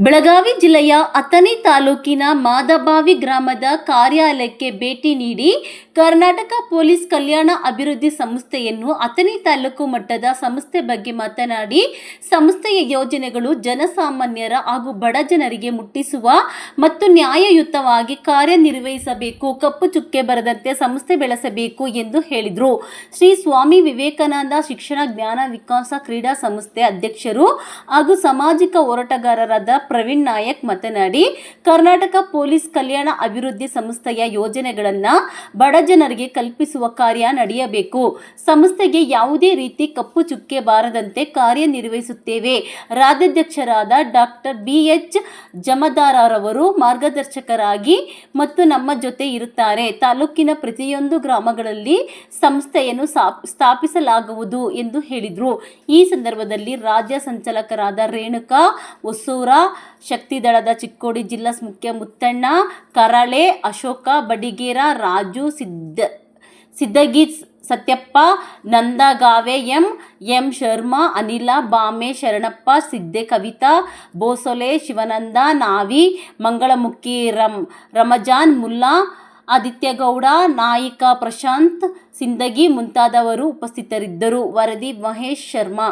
ಬೆಳಗಾವಿ ಜಿಲ್ಲೆಯ ಅಥಣಿ ತಾಲೂಕಿನ ಮಾದಬಾವಿ ಗ್ರಾಮದ ಕಾರ್ಯಾಲಯಕ್ಕೆ ಭೇಟಿ ನೀಡಿ ಕರ್ನಾಟಕ ಪೊಲೀಸ್ ಕಲ್ಯಾಣ ಅಭಿವೃದ್ಧಿ ಸಂಸ್ಥೆಯನ್ನು ಅಥಣಿ ತಾಲೂಕು ಮಟ್ಟದ ಸಂಸ್ಥೆ ಬಗ್ಗೆ ಮಾತನಾಡಿ, ಸಂಸ್ಥೆಯ ಯೋಜನೆಗಳು ಜನಸಾಮಾನ್ಯರ ಹಾಗೂ ಬಡ ಜನರಿಗೆ ಮುಟ್ಟಿಸುವ ಮತ್ತು ನ್ಯಾಯಯುತವಾಗಿ ಕಾರ್ಯನಿರ್ವಹಿಸಬೇಕು, ಕಪ್ಪು ಚುಕ್ಕೆ ಬರದಂತೆ ಸಂಸ್ಥೆ ಬೆಳೆಸಬೇಕು ಎಂದು ಹೇಳಿದರು. ಶ್ರೀ ಸ್ವಾಮಿ ವಿವೇಕಾನಂದ ಶಿಕ್ಷಣ ಜ್ಞಾನ ವಿಕಾಸ ಕ್ರೀಡಾ ಸಂಸ್ಥೆ ಅಧ್ಯಕ್ಷರು ಹಾಗೂ ಸಾಮಾಜಿಕ ಹೋರಾಟಗಾರರಾದ ಪ್ರವೀಣ್ ನಾಯಕ್ ಮಾತನಾಡಿ, ಕರ್ನಾಟಕ ಪೊಲೀಸ್ ಕಲ್ಯಾಣ ಅಭಿವೃದ್ಧಿ ಸಂಸ್ಥೆಯ ಯೋಜನೆಗಳನ್ನು ಬಡ ಜನರಿಗೆ ಕಲ್ಪಿಸುವ ಕಾರ್ಯ ನಡೆಯಬೇಕು. ಸಂಸ್ಥೆಗೆ ಯಾವುದೇ ರೀತಿ ಕಪ್ಪು ಚುಕ್ಕೆ ಬಾರದಂತೆ ಕಾರ್ಯನಿರ್ವಹಿಸುತ್ತೇವೆ. ರಾಜ್ಯಾಧ್ಯಕ್ಷರಾದ ಡಾಕ್ಟರ್ BH ಜಮದಾರರವರು ಮಾರ್ಗದರ್ಶಕರಾಗಿ ಮತ್ತು ನಮ್ಮ ಜೊತೆ ಇರುತ್ತಾರೆ. ತಾಲೂಕಿನ ಪ್ರತಿಯೊಂದು ಗ್ರಾಮಗಳಲ್ಲಿ ಸಂಸ್ಥೆಯನ್ನು ಸ್ಥಾಪಿಸಲಾಗುವುದು ಎಂದು ಹೇಳಿದರು. ಈ ಸಂದರ್ಭದಲ್ಲಿ ರಾಜ್ಯ ಸಂಚಾಲಕರಾದ ರೇಣುಕಾ ಹೊಸೂರ, ಶಕ್ತಿದಳದ ಚಿಕ್ಕೋಡಿ ಜಿಲ್ಲಾ ಮುಖ್ಯ ಮುತ್ತಣ್ಣ ಕರಾಳೆ, ಅಶೋಕ ಬಡಿಗೇರ, ರಾಜು ಸಿದ್ದಗಿ, ಸತ್ಯಪ್ಪ ನಂದಗಾವೆ, ಎಂ ಶರ್ಮಾ, ಅನಿಲ ಬಾಮೆ, ಶರಣಪ್ಪ ಸಿದ್ದೆ, ಕವಿತಾ ಬೋಸೊಲೆ, ಶಿವಾನಂದ ನಾವಿ, ಮಂಗಳಮುಖಿ, ರಮಜಾನ್ ಮುಲ್ಲಾ, ಆದಿತ್ಯಗೌಡ, ನಾಯಿಕ ಪ್ರಶಾಂತ್ ಸಿಂದಗಿ ಮುಂತಾದವರು ಉಪಸ್ಥಿತರಿದ್ದರು. ವರದಿ ಮಹೇಶ್ ಶರ್ಮಾ.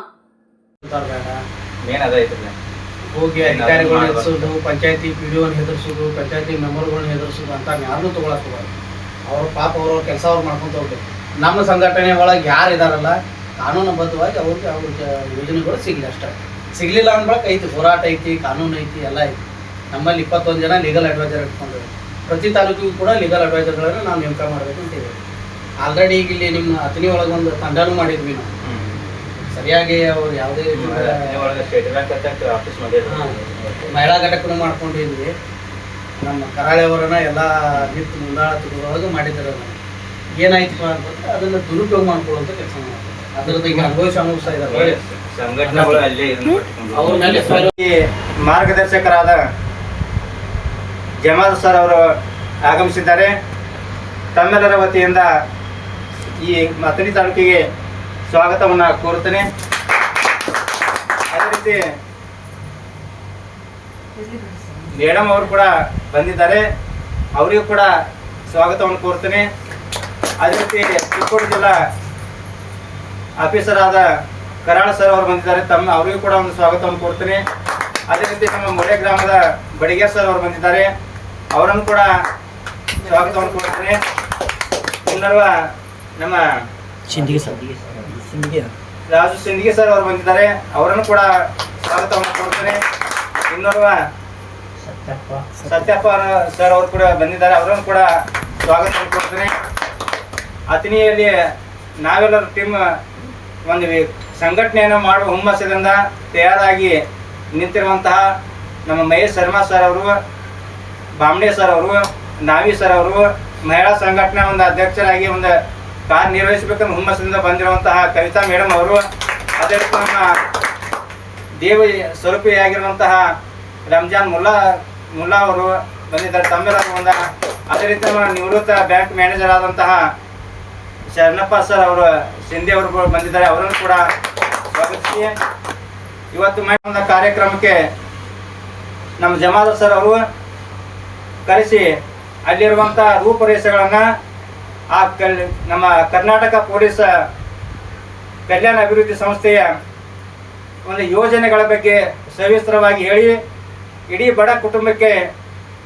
ಹೋಗಿ ಅಧಿಕಾರಿಗಳನ್ನ ಹೆದರ್ಸೋದು, ಪಂಚಾಯತಿ PDO ಹೆದರ್ಸೋದು, ಪಂಚಾಯತಿ ಮೆಂಬರ್ಗಳನ್ನ ಹೆದರ್ಸೋದು ಅಂತ ಯಾರನ್ನೂ ತೊಗೊಳಕ್ಕೆ ಅವ್ರ ಪಾಪ ಅವ್ರ ಕೆಲಸ ಅವ್ರು ಮಾಡ್ಕೊಂತ ಹೋಗ್ಬೇಕು. ನಮ್ಮ ಸಂಘಟನೆ ಒಳಗೆ ಯಾರು ಇದಾರಲ್ಲ, ಕಾನೂನುಬದ್ಧವಾಗಿ ಅವ್ರಿಗೆ ಯೋಜನೆಗಳು ಸಿಗಲಿ ಅಷ್ಟೇ. ಸಿಗಲಿಲ್ಲ ಅಂದ್ಬಳಕ್ಕೆ ಐತಿ, ಹೋರಾಟ ಐತಿ, ಕಾನೂನು ಐತಿ, ಎಲ್ಲ ಐತಿ. ನಮ್ಮಲ್ಲಿ 21 ಜನ ಲೀಗಲ್ ಅಡ್ವೈಸರ್ ಇಟ್ಕೊಂಡಿದ್ದಾರೆ. ಪ್ರತಿ ತಾಲೂಕಿಗೂ ಕೂಡ ಲೀಗಲ್ ಅಡ್ವೈಸರ್ಗಳನ್ನು ನಾವು ನೇಮಕ ಮಾಡಬೇಕು ಅಂತ ಹೇಳಿ ಆಲ್ರೆಡಿ ಈಗ ಇಲ್ಲಿ ನಿಮ್ಮ ಅಥಣಿ ಒಳಗೆ ಒಂದು ತಂಡನೂ ಮಾಡಿದ್ವಿ ನಾವು. ಸರಿಯಾಗಿ ಅವ್ರು ಯಾವುದೇ ಮಹಿಳಾ ಘಟಕನೂ ಮಾಡ್ಕೊಂಡಿದ್ವಿ. ನಮ್ಮ ಕರಾಳೆ ಅವರನ್ನ ಎಲ್ಲ ನಿಂತು ಮುಂದಾಳತ್ವದೊಳಗೆ ಮಾಡಿದ್ದಾರೆ. ಏನಾಯ್ತಪ್ಪ ಅಂತಂದ್ರೆ ಅದನ್ನು ದುರುಪಯೋಗ ಮಾಡ್ಕೊಳ್ಳುವಂಥ ಕೆಲಸ ಮಾಡ್ತಾರೆ. ಅದರದ್ದು ಈಗ ಅನುಭವಿಸ್ತಾ ಇದ್ದಾರೆ. ಮಾರ್ಗದರ್ಶಕರಾದ ಜಮಾಲ್ ಸರ್ ಅವರು ಆಗಮಿಸಿದ್ದಾರೆ. ತಮ್ಮೆಲ್ಲರ ವತಿಯಿಂದ ಈ ಅಥಣಿ ತಾಲೂಕಿಗೆ ಸ್ವಾಗತವನ್ನು ಕೋರುತ್ತೇನೆ. ಅದೇ ರೀತಿ ಮೇಡಮ್ ಅವರು ಕೂಡ ಬಂದಿದ್ದಾರೆ, ಅವರಿಗೂ ಕೂಡ ಸ್ವಾಗತವನ್ನು ಕೋರ್ತೇನೆ. ಅದೇ ರೀತಿ ಚಿಕ್ಕೋಡಿ ಜಿಲ್ಲಾ ಆಫೀಸರ್ ಆದ ಕರಾಳ ಸರ್ ಅವರು ಬಂದಿದ್ದಾರೆ, ಅವರಿಗೂ ಕೂಡ ಒಂದು ಸ್ವಾಗತವನ್ನು ಕೋರ್ತೇನೆ. ಅದೇ ರೀತಿ ನಮ್ಮ ಮೊರೆ ಗ್ರಾಮದ ಬಡಿಗೇರ್ ಸರ್ ಅವರು ಬಂದಿದ್ದಾರೆ, ಅವರನ್ನು ಕೂಡ ಸ್ವಾಗತವನ್ನು ಕೋರ್ತೇನೆ. ಇನ್ನರ್ವ ನಮ್ಮ ರಾಜು ಸಿಂದಗಿ ಸರ್ ಅವರು ಬಂದಿದ್ದಾರೆ, ಅವರನ್ನು ಕೂಡ ಸ್ವಾಗತವನ್ನು ಕೊಡ್ತೇನೆ. ಇನ್ನೋರ್ವ ಸತ್ಯಪ್ಪ ಸರ್ ಅವರು ಕೂಡ ಬಂದಿದ್ದಾರೆ, ಅವರನ್ನು ಕೂಡ ಸ್ವಾಗತವನ್ನು ಕೊಡ್ತೇನೆ. ಅಥಣಿಯಲ್ಲಿ ನಾವೆಲ್ಲರೂ ಟೀಮ್ ಒಂದು ಸಂಘಟನೆಯನ್ನು ಮಾಡುವ ಹುಮ್ಮಸ್ಸಿನಿಂದ ತಯಾರಾಗಿ ನಿಂತಿರುವಂತಹ ನಮ್ಮ ಮಹೇಶ್ ಶರ್ಮಾ ಸರ್ ಅವರು, ಬಾಮ್ಡೆ ಸರ್ ಅವರು, ನಾವಿ ಸರ್ ಅವರು, ಮಹಿಳಾ ಸಂಘಟನೆ ಒಂದು ಅಧ್ಯಕ್ಷರಾಗಿ ಒಂದು ಕಾರ್ಯನಿರ್ವಹಿಸಬೇಕಂತ ಹುಮ್ಮಸ್ಸಿನಿಂದ ಬಂದಿರುವಂತಹ ಕವಿತಾ ಮೇಡಮ್ ಅವರು, ಅದೇ ರೀತಿ ನಮ್ಮ ದೇವ ಸ್ವರೂಪಿಯಾಗಿರುವಂತಹ ರಂಜಾನ್ ಮುಲ್ಲಾ ಅವರು ಬಂದಿದ್ದಾರೆ, ತಮ್ಮೆಲ್ಲರೂ ಒಂದು. ಅದೇ ರೀತಿ ನಮ್ಮ ನಿವೃತ್ತ ಬ್ಯಾಂಕ್ ಮ್ಯಾನೇಜರ್ ಆದಂತಹ ಶರಣಪ್ಪ ಸರ್ ಅವರು ಸಿಂಧೆ ಅವರು ಬಂದಿದ್ದಾರೆ, ಅವರನ್ನು ಕೂಡ ಸ್ವಾಗತಿಸಿ ಇವತ್ತು ಮಾಡಿದ ಕಾರ್ಯಕ್ರಮಕ್ಕೆ ನಮ್ಮ ಜಮಾದಾರ್ ಸರ್ ಅವರು ಕರೆಸಿ ಅಲ್ಲಿರುವಂಥ ರೂಪರೇಷೆಗಳನ್ನು ನಮ್ಮ ಕರ್ನಾಟಕ ಪೊಲೀಸ್ ಕಲ್ಯಾಣ ಅಭಿವೃದ್ಧಿ ಸಂಸ್ಥೆಯ ಒಂದು ಯೋಜನೆಗಳ ಬಗ್ಗೆ ಸವಿಸ್ತರವಾಗಿ ಹೇಳಿ, ಇಡೀ ಬಡ ಕುಟುಂಬಕ್ಕೆ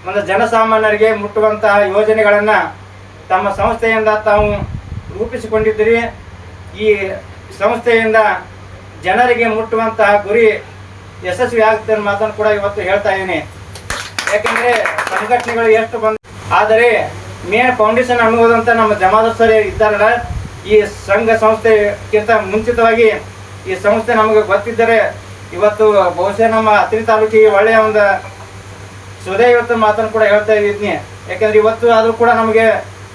ಒಂದು ಜನಸಾಮಾನ್ಯರಿಗೆ ಮುಟ್ಟುವಂತಹ ಯೋಜನೆಗಳನ್ನು ತಮ್ಮ ಸಂಸ್ಥೆಯಿಂದ ತಾವು ರೂಪಿಸಿಕೊಂಡಿದ್ದೀರಿ. ಈ ಸಂಸ್ಥೆಯಿಂದ ಜನರಿಗೆ ಮುಟ್ಟುವಂತಹ ಗುರಿ ಯಶಸ್ವಿ ಆಗುತ್ತೆ ಅನ್ನೋ ಮಾತನ್ನು ಕೂಡ ಇವತ್ತು ಹೇಳ್ತಾ ಇದ್ದೀನಿ. ಯಾಕೆಂದರೆ ಸಂಘಟನೆಗಳು ಎಷ್ಟು ಆದರೆ ಮೇನ್ ಫೌಂಡೇಶನ್ ಅನ್ನುವುದಂತ ನಮ್ಮ ಜಮಾದಾರ್ ಸರ್ ಇದ್ದಾರಲ್ಲ, ಈ ಸಂಘ ಸಂಸ್ಥೆಗಿಂತ ಮುಂಚಿತವಾಗಿ ಈ ಸಂಸ್ಥೆ ನಮಗೆ ಗೊತ್ತಿದ್ದರೆ ಇವತ್ತು ಬಹುಶಃ ನಮ್ಮ ಅಥಣಿ ತಾಲೂಕಿಗೆ ಒಳ್ಳೆಯ ಒಂದು ಇವತ್ತು ಮಾತನ್ನು ಕೂಡ ಹೇಳ್ತಾ ಇದ್ದೀನಿ. ಯಾಕೆಂದರೆ ಇವತ್ತು ಆದರೂ ಕೂಡ ನಮಗೆ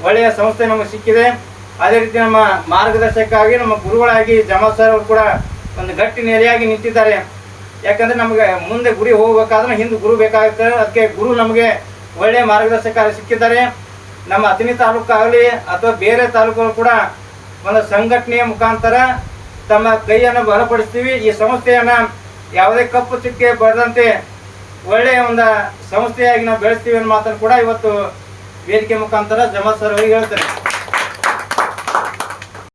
ಒಳ್ಳೆಯ ಸಂಸ್ಥೆ ನಮಗೆ ಸಿಕ್ಕಿದೆ. ಅದೇ ರೀತಿ ನಮ್ಮ ಮಾರ್ಗದರ್ಶಕರಾಗಿ ನಮ್ಮ ಗುರುಗಳಾಗಿ ಜಮಾಲ್ ಸರ್ ಅವರು ಕೂಡ ಒಂದು ಗಟ್ಟಿ ನೆಲೆಯಾಗಿ ನಿಂತಿದ್ದಾರೆ. ಯಾಕಂದರೆ ನಮಗೆ ಮುಂದೆ ಗುರಿ ಹೋಗಬೇಕಾದ್ರೆ ಹಿಂದೆ ಗುರು ಬೇಕಾಗುತ್ತೆ. ಅದಕ್ಕೆ ಗುರು ನಮಗೆ ಒಳ್ಳೆಯ ಮಾರ್ಗದರ್ಶಕರು ಸಿಕ್ಕಿದ್ದಾರೆ. ನಮ್ಮ ಅಥಣಿ ತಾಲೂಕಾಗಲಿ ಅಥವಾ ಬೇರೆ ತಾಲೂಕುಗಳು ಕೂಡ ಒಂದು ಸಂಘಟನೆಯ ಮುಖಾಂತರ ತಮ್ಮ ಕೈಯನ್ನು ಬಲಪಡಿಸ್ತೀವಿ. ಈ ಸಂಸ್ಥೆಯನ್ನು ಯಾವುದೇ ಕಪ್ಪು ಚುಕ್ಕೆ ಬರದಂತೆ ಒಳ್ಳೆಯ ಒಂದು ಸಂಸ್ಥೆಯಾಗಿ ನಾವು ಬೆಳೆಸ್ತೀವಿ ಅನ್ನೋ ಮಾತನ್ನು ಕೂಡ ಇವತ್ತು ವೇದಿಕೆ ಮುಖಾಂತರ ಜಮಾತ್ ಸರ್ ಅವರಿಗೆ ಹೇಳ್ತಾರೆ.